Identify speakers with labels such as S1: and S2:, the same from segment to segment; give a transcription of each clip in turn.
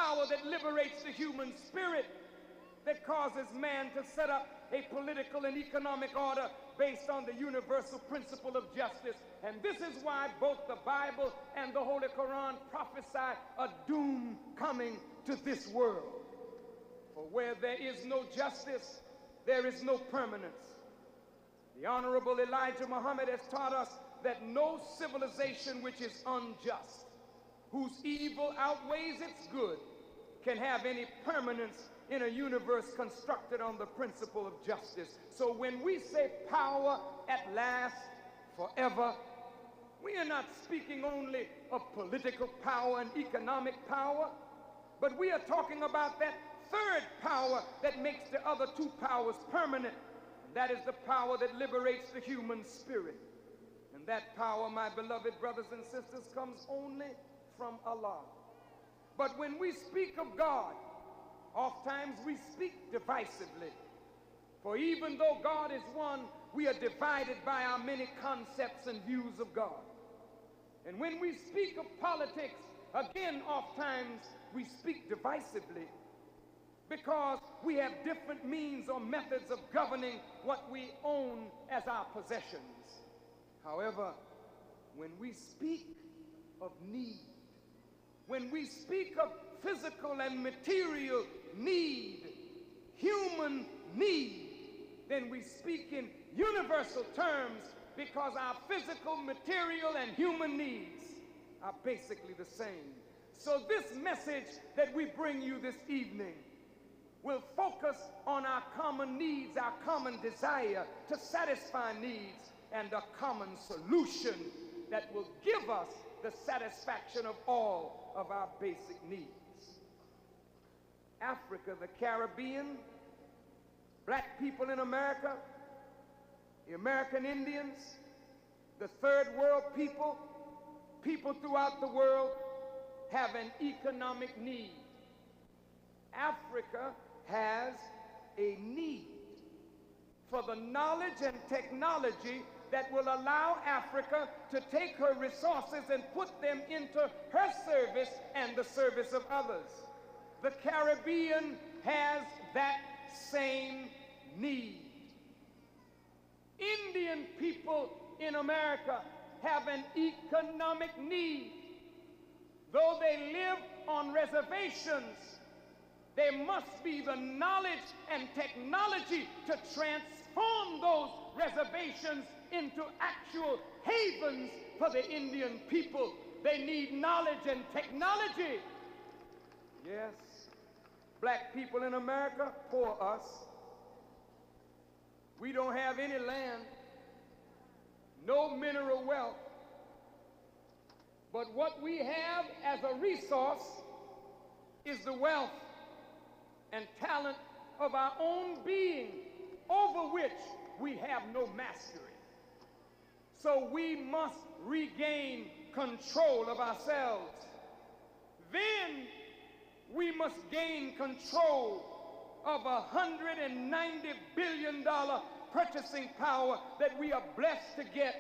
S1: power that liberates the human spirit, that causes man to set up a political and economic order based on the universal principle of justice. And this is why both the Bible and the Holy Quran prophesy a doom coming to this world. For where there is no justice, there is no permanence. The Honorable Elijah Muhammad has taught us that no civilization which is unjust, whose evil outweighs its good, can have any permanence in a universe constructed on the principle of justice. So when we say power at last, forever, we are not speaking only of political power and economic power, but we are talking about that third power that makes the other two powers permanent. And that is the power that liberates the human spirit. And that power, my beloved brothers and sisters, comes only from Allah. But when we speak of God, oftentimes we speak divisively. For even though God is one, we are divided by our many concepts and views of God. And when we speak of politics, again, oftentimes we speak divisively because we have different means or methods of governing what we own as our possessions. However, when we speak of need, when we speak of physical and material need, human need, then we speak in universal terms because our physical, material, and human needs are basically the same. So this message that we bring you this evening will focus on our common needs, our common desire to satisfy needs, and a common solution that will give us the satisfaction of all of our basic needs. Africa, the Caribbean, black people in America, the American Indians, the third world people, people throughout the world have an economic need. Africa has a need for the knowledge and technology that will allow Africa to take her resources and put them into her service and the service of others. The Caribbean has that same need. Indian people in America have an economic need. Though they live on reservations, there must be the knowledge and technology to transform those reservations into actual havens for the Indian people. They need knowledge and technology. Yes, black people in America, for us, we don't have any land, no mineral wealth, but what we have as a resource is the wealth and talent of our own being, over which we have no mastery. So we must regain control of ourselves. Then we must gain control of $190 billion purchasing power that we are blessed to get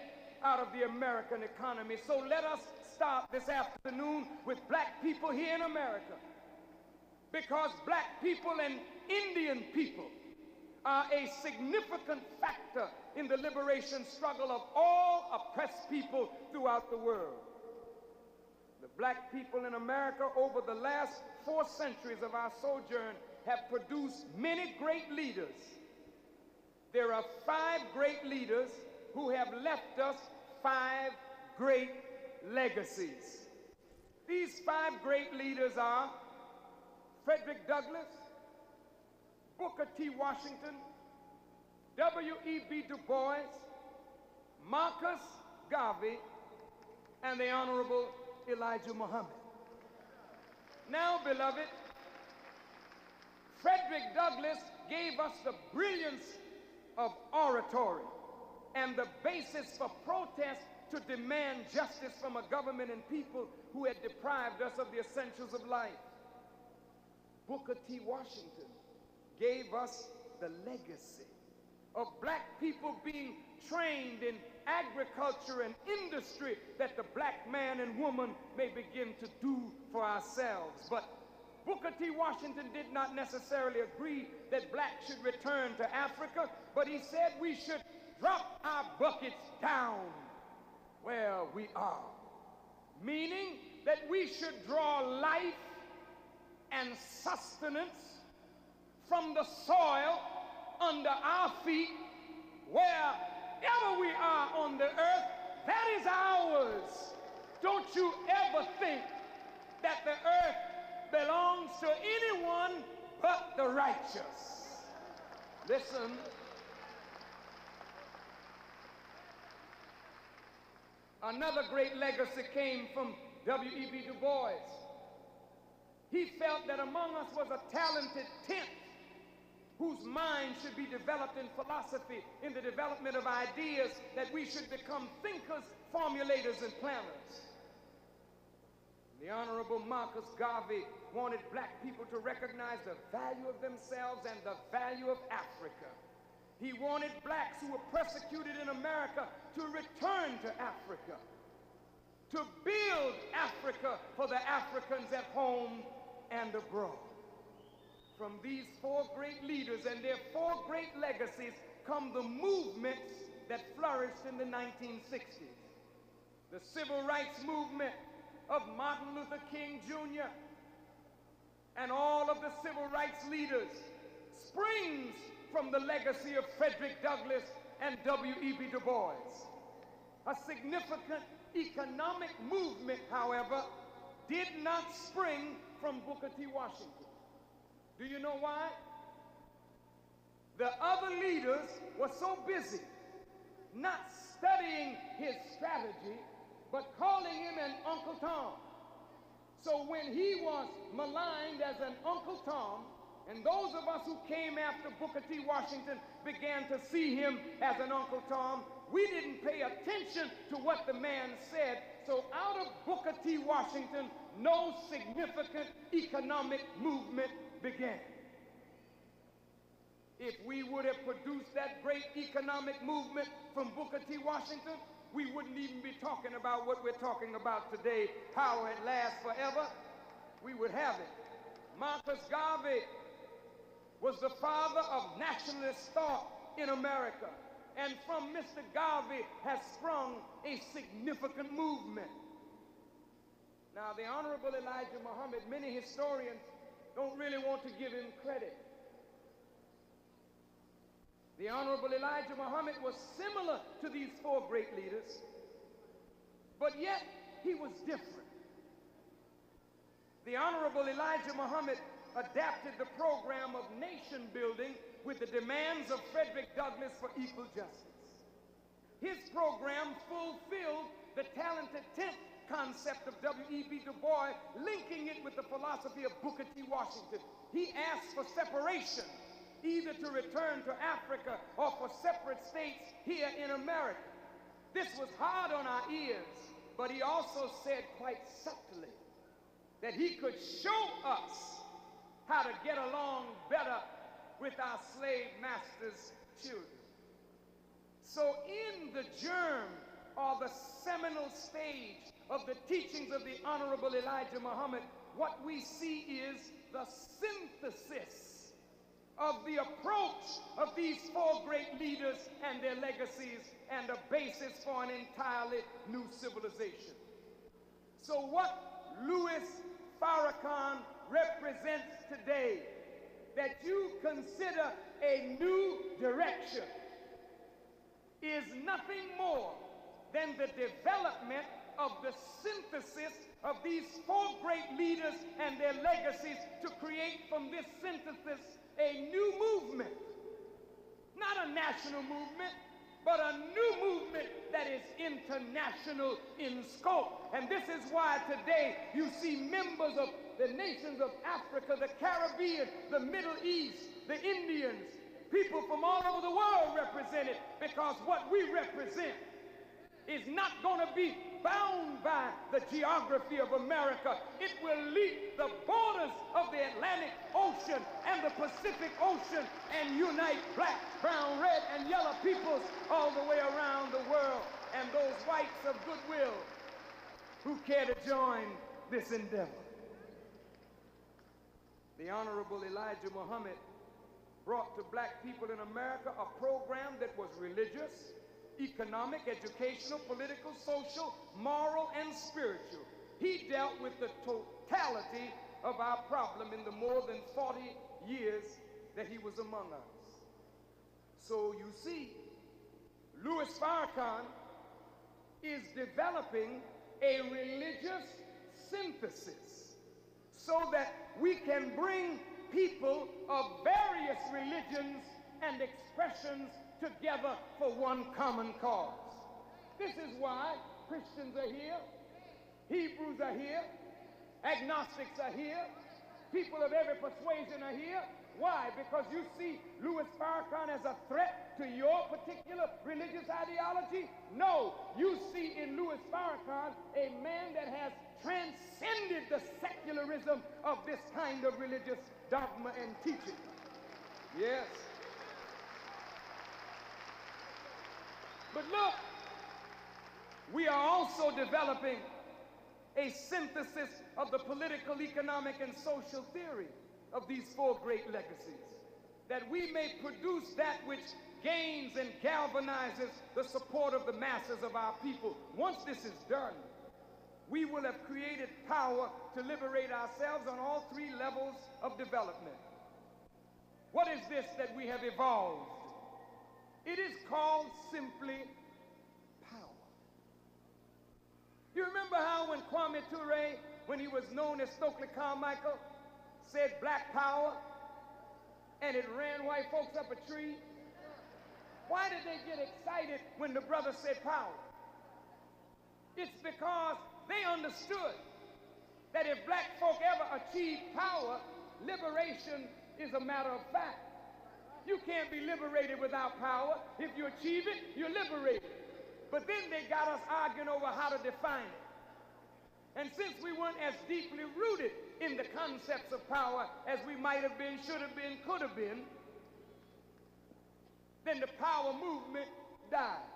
S1: out of the American economy. So let us start this afternoon with black people here in America, because black people and Indian people are a significant factor in the liberation struggle of all oppressed people throughout the world. The black people in America over the last 4 centuries of our sojourn have produced many great leaders. There are 5 great leaders who have left us 5 great legacies. These 5 great leaders are Frederick Douglass, Booker T. Washington, W.E.B. Du Bois, Marcus Garvey, and the Honorable Elijah Muhammad. Now, beloved, Frederick Douglass gave us the brilliance of oratory and the basis for protest to demand justice from a government and people who had deprived us of the essentials of life. Booker T. Washington gave us the legacy of black people being trained in agriculture and industry that the black man and woman may begin to do for ourselves. But Booker T. Washington did not necessarily agree that blacks should return to Africa, but he said we should drop our buckets down where we are, meaning that we should draw life and sustenance from the soil under our feet. Wherever we are on the earth, that is ours. Don't you ever think that the earth belongs to anyone but the righteous. Listen. Another great legacy came from W.E.B. Du Bois. He felt that among us was a talented tenth whose mind should be developed in philosophy, in the development of ideas, that we should become thinkers, formulators, and planners. The Honorable Marcus Garvey wanted black people to recognize the value of themselves and the value of Africa. He wanted blacks who were persecuted in America to return to Africa, to build Africa for the Africans at home and abroad. From these four great leaders and their four great legacies come the movements that flourished in the 1960s. The civil rights movement of Martin Luther King Jr. and all of the civil rights leaders springs from the legacy of Frederick Douglass and W.E.B. Du Bois. A significant economic movement, however, did not spring from Booker T. Washington. Do you know why? The other leaders were so busy not studying his strategy, but calling him an Uncle Tom. So when he was maligned as an Uncle Tom, and those of us who came after Booker T. Washington began to see him as an Uncle Tom, we didn't pay attention to what the man said. So out of Booker T. Washington, no significant economic movement began. If we would have produced that great economic movement from Booker T. Washington, we wouldn't even be talking about what we're talking about today, power at last forever. We would have it. Marcus Garvey was the father of nationalist thought in America. And from Mr. Garvey has sprung a significant movement. Now, the Honorable Elijah Muhammad, many historians don't really want to give him credit. The Honorable Elijah Muhammad was similar to these four great leaders, but yet he was different. The Honorable Elijah Muhammad adapted the program of nation building with the demands of Frederick Douglass for equal justice. His program fulfilled the talented tenth concept of W.E.B. Du Bois, linking it with the philosophy of Booker T. Washington. He asked for separation, either to return to Africa or for separate states here in America. This was hard on our ears, but he also said quite subtly that he could show us how to get along better with our slave masters' children. So in the germ, or the seminal stage of the teachings of the Honorable Elijah Muhammad, what we see is the synthesis of the approach of these four great leaders and their legacies, and a basis for an entirely new civilization. So what Louis Farrakhan represents today, that you consider a new direction, is nothing more than the development of the synthesis of these four great leaders and their legacies to create from this synthesis a new movement. Not a national movement, but a new movement that is international in scope. And this is why today you see members of the nations of Africa, the Caribbean, the Middle East, the Indians, people from all over the world represented, because what we represent is not going to be bound by the geography of America. It will leap the borders of the Atlantic Ocean and the Pacific Ocean and unite black, brown, red, and yellow peoples all the way around the world, and those whites of goodwill who care to join this endeavor. the Honorable Elijah Muhammad brought to black people in America a program that was religious, economic, educational, political, social, moral, and spiritual. He dealt with the totality of our problem in the more than 40 years that he was among us. So you see, Louis Farrakhan is developing a religious synthesis so that we can bring people of various religions and expressions together for one common cause. This is why Christians are here, Hebrews are here, agnostics are here, people of every persuasion are here. Why? Because you see Louis Farrakhan as a threat to your particular religious ideology? No, you see in Louis Farrakhan a man that has transcended the secularism of this kind of religious dogma and teaching. Yes. But look, we are also developing a synthesis of the political, economic, and social theory of these four great legacies, that we may produce that which gains and galvanizes the support of the masses of our people. Once this is done, we will have created power to liberate ourselves on all three levels of development. What is this that we have evolved? It is called simply power. You remember how when Kwame Ture, when he was known as Stokely Carmichael, said black power, and it ran white folks up a tree? Why did they get excited when the brother said power? It's because they understood that if black folk ever achieved power, liberation is a matter of fact. You can't be liberated without power. If you achieve it, you're liberated. But then they got us arguing over how to define it. And since we weren't as deeply rooted in the concepts of power as we might have been, should have been, could have been, then the power movement died.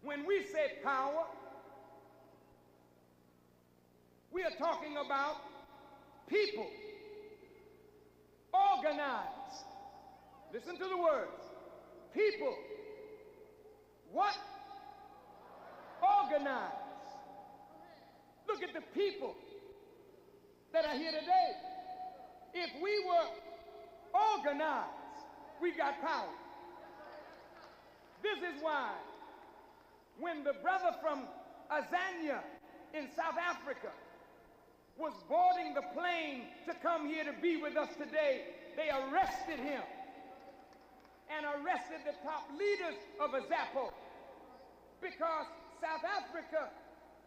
S1: When we say power, we are talking about people organized. Listen to the words. People. What? Organized. Look at the people that are here today. If we were organized, we got power. This is why when the brother from Azania in South Africa was boarding the plane to come here to be with us today, they arrested him and arrested the top leaders of Azapo, because South Africa,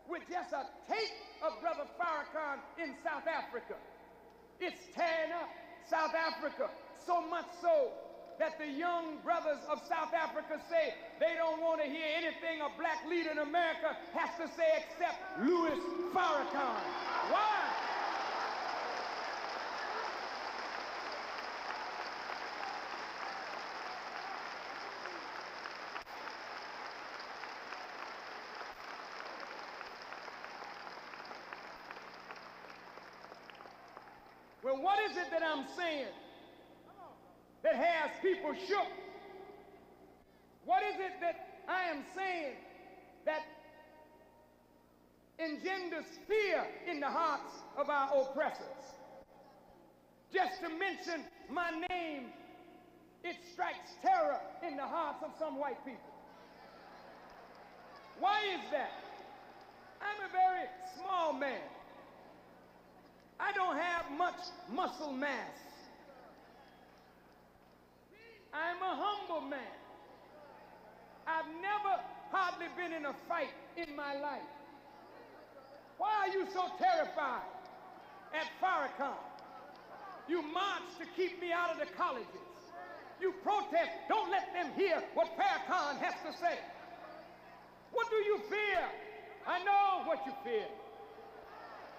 S1: with just a tape of Brother Farrakhan in South Africa, it's tearing up South Africa, so much so that the young brothers of South Africa say they don't want to hear anything a black leader in America has to say except Louis Farrakhan. Why? Well, what is it that I'm saying that has people shook? What is it that I am saying that engenders fear in the hearts of our oppressors? Just to mention my name, it strikes terror in the hearts of some white people. Why is that? I'm a very small man. I don't have much muscle mass. I'm a humble man. I've never hardly been in a fight in my life. Why are you so terrified at Farrakhan? You march to keep me out of the colleges. You protest, don't let them hear what Farrakhan has to say. What do you fear? I know what you fear.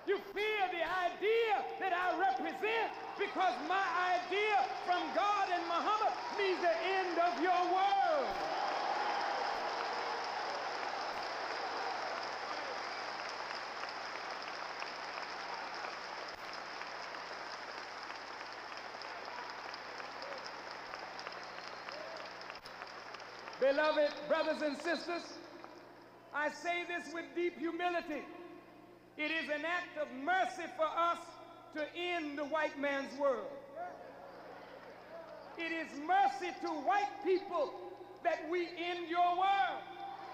S1: You fear the idea that I represent, because my idea from God and Muhammad means the end of your world. Beloved brothers and sisters, I say this with deep humility. It is an act of mercy for us to end the white man's world. It is mercy to white people that we end your world,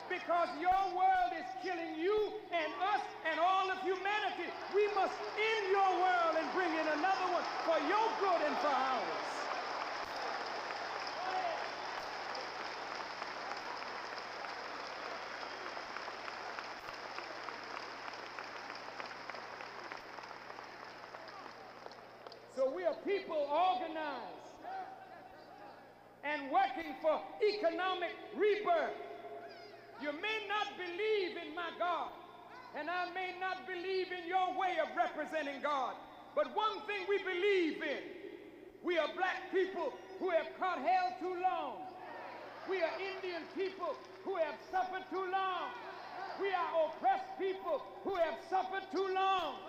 S1: because your world is killing you and us and all of humanity. We must end your world and bring in another one for your good and for ours. So we are people organized and working for economic rebirth. You may not believe in my God, and I may not believe in your way of representing God, but one thing we believe in: we are black people who have caught hell too long. We are Indian people who have suffered too long. We are oppressed people who have suffered too long.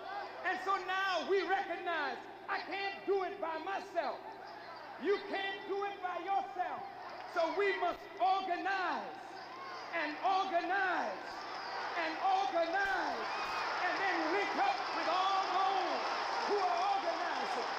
S1: And so now we recognize I can't do it by myself. You can't do it by yourself. So we must organize and organize and organize and then link up with all those who are organizing.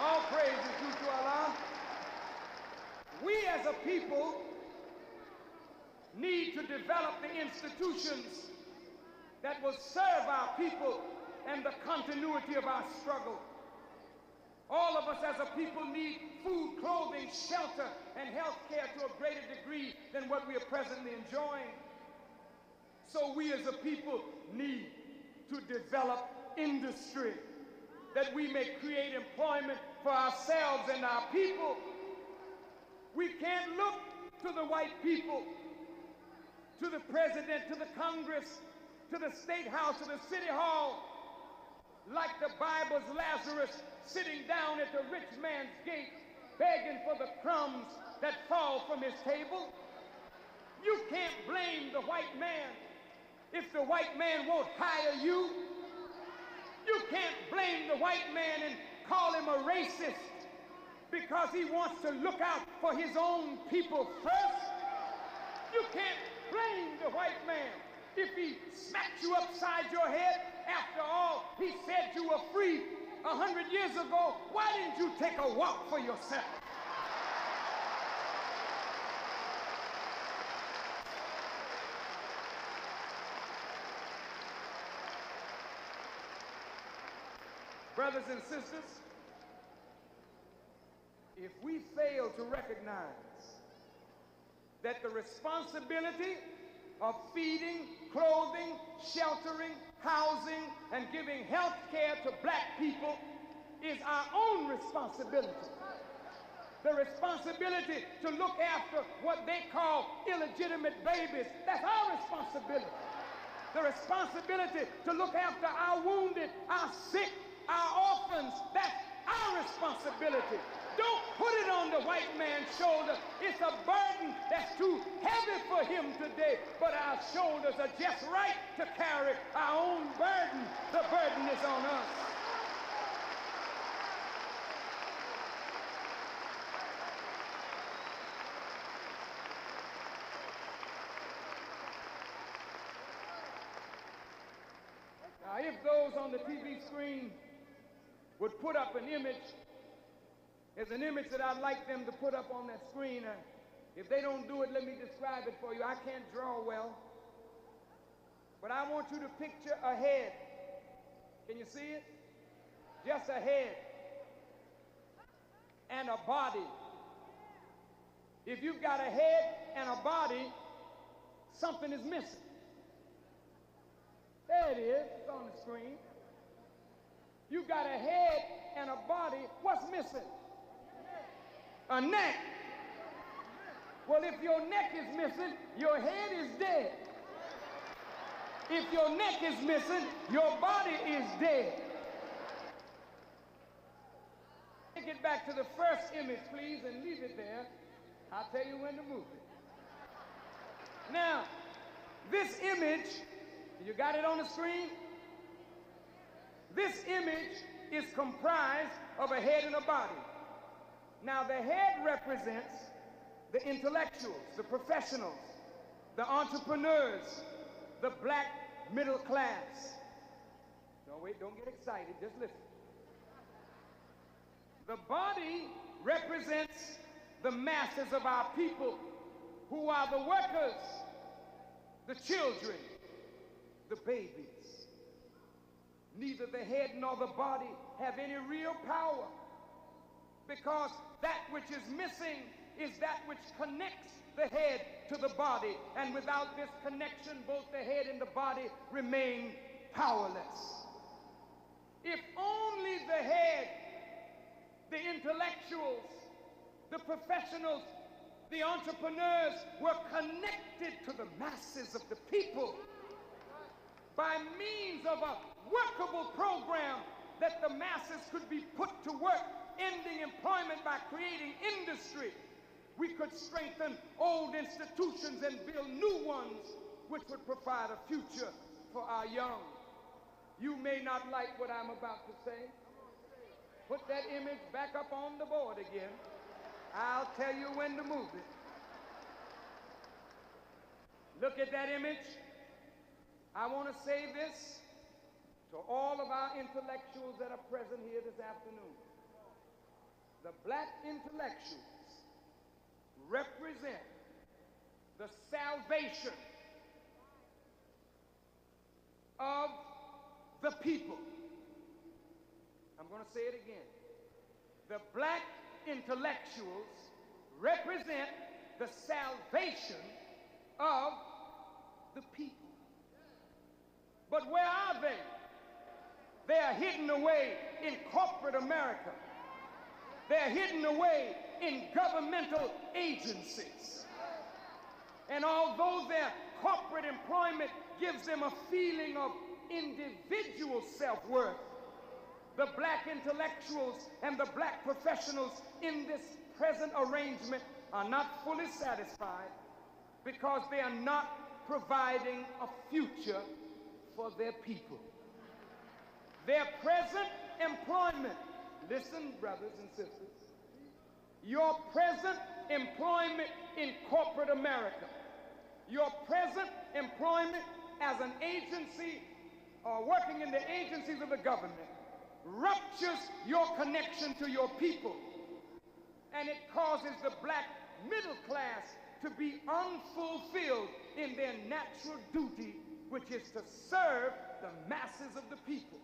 S1: All praise is due to Allah. We as a people need to develop the institutions that will serve our people and the continuity of our struggle. All of us as a people need food, clothing, shelter, and health care to a greater degree than what we are presently enjoying. So we as a people need to develop industry that we may create employment for ourselves and our people. We can't look to the white people, to the president, to the Congress, to the State House, to the City Hall, like the Bible's Lazarus sitting down at the rich man's gate, begging for the crumbs that fall from his table. You can't blame the white man if the white man won't hire you. You can't blame the white man and call him a racist because he wants to look out for his own people first. You can't blame the white man if he smacked you upside your head. After all, he said you were free 100 years ago. Why didn't you take a walk for yourself? Brothers and sisters, if we fail to recognize that the responsibility of feeding, clothing, sheltering, housing, and giving health care to black people is our own responsibility, the responsibility to look after what they call illegitimate babies, that's our responsibility. The responsibility to look after our wounded, our sick, our orphans, that's our responsibility. Don't put it on the white man's shoulder. It's a burden that's too heavy for him today, but our shoulders are just right to carry our own burden. The burden is on us. Now, if those on the TV screen would put up an image, there's an image that I'd like them to put up on that screen. If they don't do it, let me describe it for you. I can't draw well, but I want you to picture a head. Can you see it? Just a head and a body. If you've got a head and a body, something is missing. There it is. It's on the screen. You've got a head and a body. What's missing? A neck. Well, if your neck is missing, your head is dead. If your neck is missing, your body is dead. Take it back to the first image, please, and leave it there. I'll tell you when to move it. Now, this image, you got it on the screen? This image is comprised of a head and a body. Now, the head represents the intellectuals, the professionals, the entrepreneurs, the black middle class. Don't wait, don't get excited, just listen. The body represents the masses of our people who are the workers, the children, the babies. Neither the head nor the body have any real power, because that which is missing is that which connects the head to the body, and without this connection, both the head and the body remain powerless. If only the head, the intellectuals, the professionals, the entrepreneurs were connected to the masses of the people by means of a workable program that the masses could be put to work, ending employment by creating industry, we could strengthen old institutions and build new ones which would provide a future for our young. You may not like what I'm about to say. Put that image back up on the board again. I'll tell you when to move it. Look at that image. I want to say this to all of our intellectuals that are present here this afternoon. The black intellectuals represent the salvation of the people. I'm going to say it again. The black intellectuals represent the salvation of the people. But where are they? They are hidden away in corporate America. They're hidden away in governmental agencies. And although their corporate employment gives them a feeling of individual self-worth, the black intellectuals and the black professionals in this present arrangement are not fully satisfied because they are not providing a future for their people. Their present employment, listen, brothers and sisters, your present employment in corporate America, your present employment as an agency or working in the agencies of the government ruptures your connection to your people, and it causes the black middle class to be unfulfilled in their natural duty, which is to serve the masses of the people.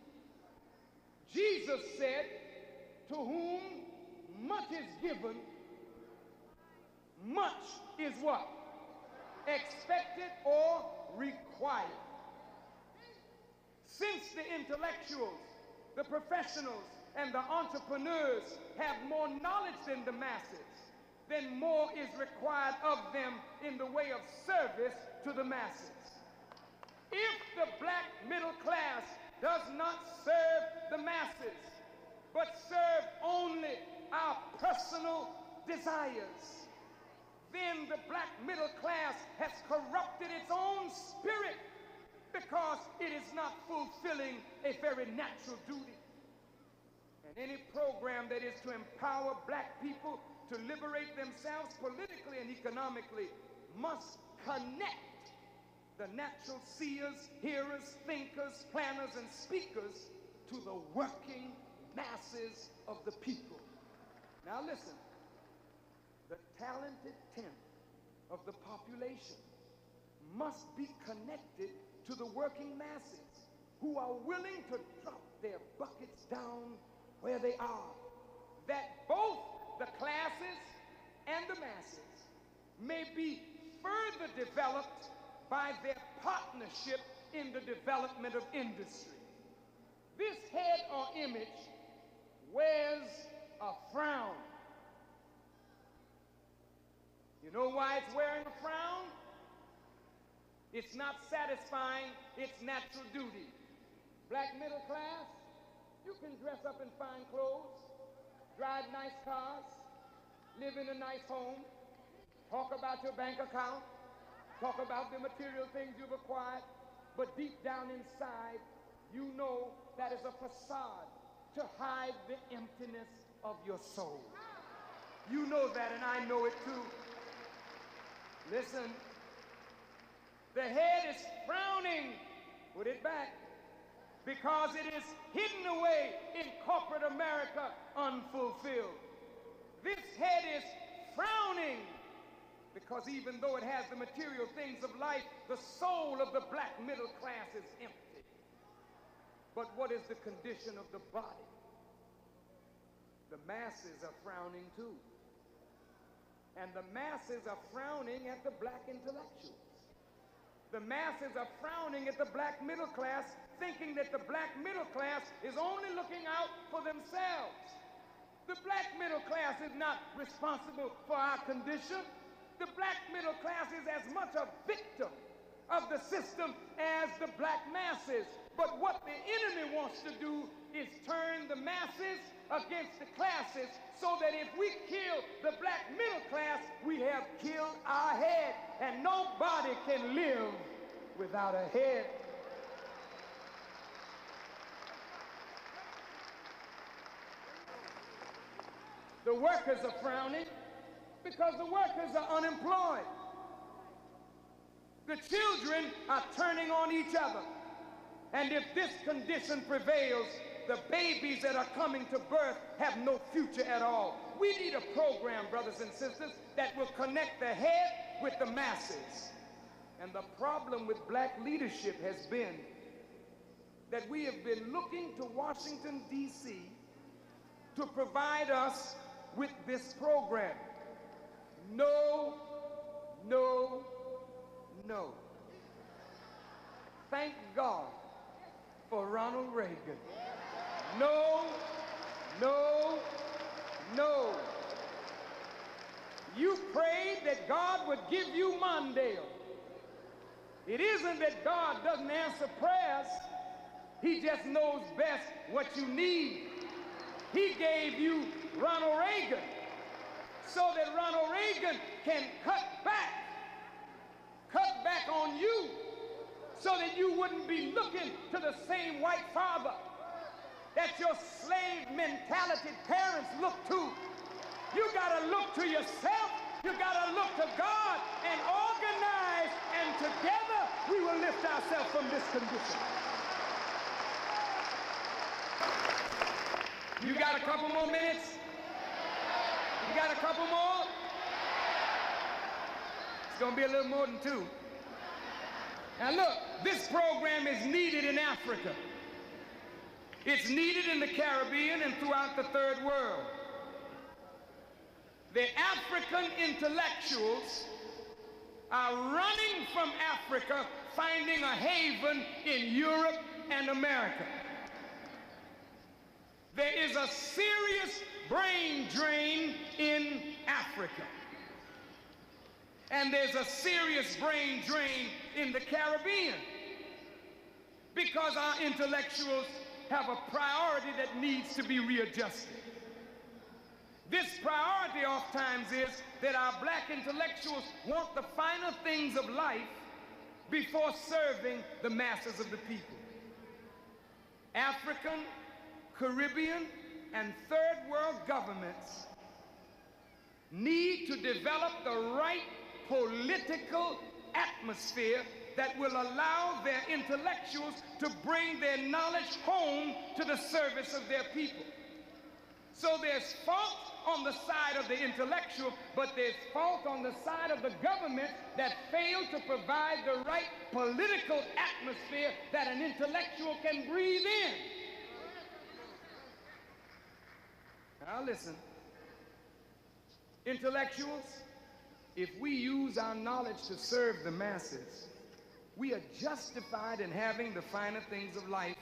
S1: Jesus said, to whom much is given, much is what? Expected or required. Since the intellectuals, the professionals, and the entrepreneurs have more knowledge than the masses, then more is required of them in the way of service to the masses. If the black middle class does not serve the masses, but serve only our personal desires, then the black middle class has corrupted its own spirit because it is not fulfilling a very natural duty. And any program that is to empower black people to liberate themselves politically and economically must connect the natural seers, hearers, thinkers, planners, and speakers to the working masses of the people. Now listen, the talented tenth of the population must be connected to the working masses who are willing to drop their buckets down where they are, that both the classes and the masses may be further developed by their partnership in the development of industry. This head or image wears a frown. You know why it's wearing a frown? It's not satisfying its natural duty. Black middle class, you can dress up in fine clothes, drive nice cars, live in a nice home, talk about your bank account, talk about the material things you've acquired, but deep down inside, you know that is a facade to hide the emptiness of your soul. You know that, and I know it too. Listen, the head is frowning, put it back, because it is hidden away in corporate America unfulfilled. This head is frowning because even though it has the material things of life, the soul of the black middle class is empty. But what is the condition of the body? The masses are frowning too. And the masses are frowning at the black intellectuals. The masses are frowning at the black middle class, thinking that the black middle class is only looking out for themselves. The black middle class is not responsible for our condition. The black middle class is as much a victim of the system as the black masses. But what the enemy wants to do is turn the masses against the classes, so that if we kill the black middle class, we have killed our head, and nobody can live without a head. The workers are frowning because the workers are unemployed. The children are turning on each other. And if this condition prevails, the babies that are coming to birth have no future at all. We need a program, brothers and sisters, that will connect the head with the masses. And the problem with black leadership has been that we have been looking to Washington, D.C. to provide us with this program. No, no, no. Thank God for Ronald Reagan. No, no, no. You prayed that God would give you Mondale. It isn't that God doesn't answer prayers. He just knows best what you need. He gave you Ronald Reagan so that Ronald Reagan can cut back on you, so that you wouldn't be looking to the same white father that your slave mentality parents look to. You gotta look to yourself, you gotta look to God, and organize, and together we will lift ourselves from this condition. You got a couple more minutes? You got a couple more? It's gonna be a little more than two. Now look, this program is needed in Africa. It's needed in the Caribbean and throughout the third world. The African intellectuals are running from Africa, finding a haven in Europe and America. There is a serious brain drain in Africa. And there's a serious brain drain in the Caribbean, because our intellectuals have a priority that needs to be readjusted. This priority oftentimes is that our black intellectuals want the finer things of life before serving the masses of the people. African, Caribbean, and third world governments need to develop the right political atmosphere that will allow their intellectuals to bring their knowledge home to the service of their people. So there's fault on the side of the intellectual, but there's fault on the side of the government that failed to provide the right political atmosphere that an intellectual can breathe in. Now listen, intellectuals, if we use our knowledge to serve the masses, we are justified in having the finer things of life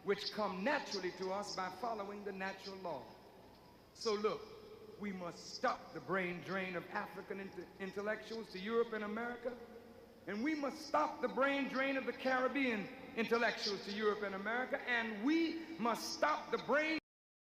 S1: which come naturally to us by following the natural law. So look, we must stop the brain drain of African intellectuals to Europe and America, and we must stop the brain drain of the Caribbean intellectuals to Europe and America, and we must stop the brain